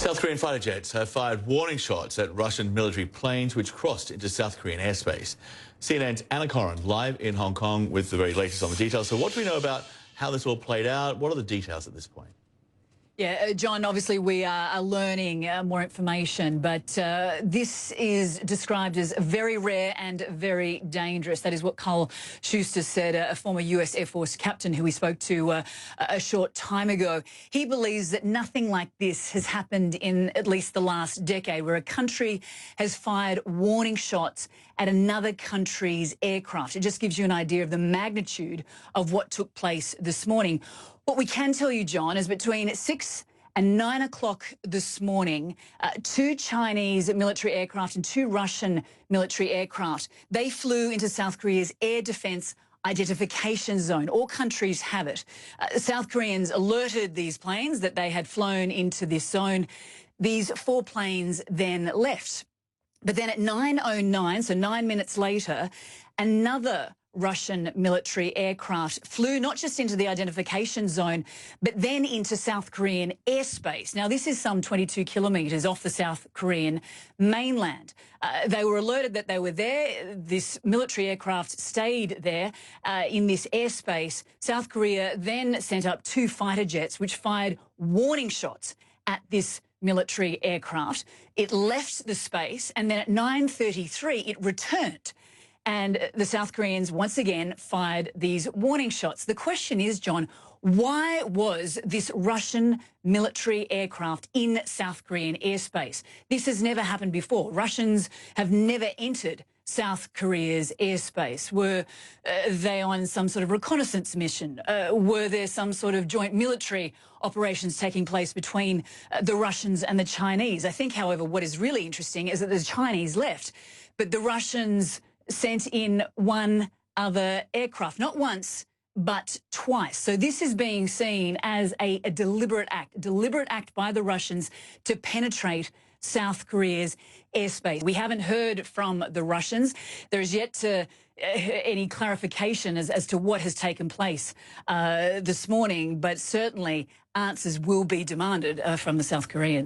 South Korean fighter jets have fired warning shots at Russian military planes which crossed into South Korean airspace. CNN's Anna Corrin live in Hong Kong with the very latest on the details. So what do we know about how this all played out? What are the details at this point? Yeah, John, obviously we are learning more information, but this is described as very rare and very dangerous. That is what Carl Schuster said, a former US Air Force captain who we spoke to a short time ago. He believes that nothing like this has happened in at least the last decade, where a country has fired warning shots at another country's aircraft. It just gives you an idea of the magnitude of what took place this morning. What we can tell you, John, is between 6 and 9 o'clock this morning, 2 Chinese military aircraft and 2 Russian military aircraft, they flew into South Korea's air defence identification zone. All countries have it. South Koreans alerted these planes that they had flown into this zone. These 4 planes then left. But then at 9:09, so 9 minutes later, another Russian military aircraft flew not just into the identification zone, but then into South Korean airspace. Now, this is some 22 kilometres off the South Korean mainland. They were alerted that they were there. This military aircraft stayed there in this airspace. South Korea then sent up 2 fighter jets, which fired warning shots at this military aircraft. It left the space, and then at 9:33, it returned. And the South Koreans once again fired these warning shots. The question is, John, why was this Russian military aircraft in South Korean airspace? This has never happened before. Russians have never entered South Korea's airspace. Were they on some sort of reconnaissance mission? Were there some sort of joint military operations taking place between the Russians and the Chinese? I think, however, what is really interesting is that the Chinese left, but the Russians sent in 1 other aircraft, not once, but twice. So this is being seen as a deliberate act by the Russians to penetrate South Korea's airspace. We haven't heard from the Russians. There is yet to any clarification as to what has taken place this morning, but certainly answers will be demanded from the South Koreans.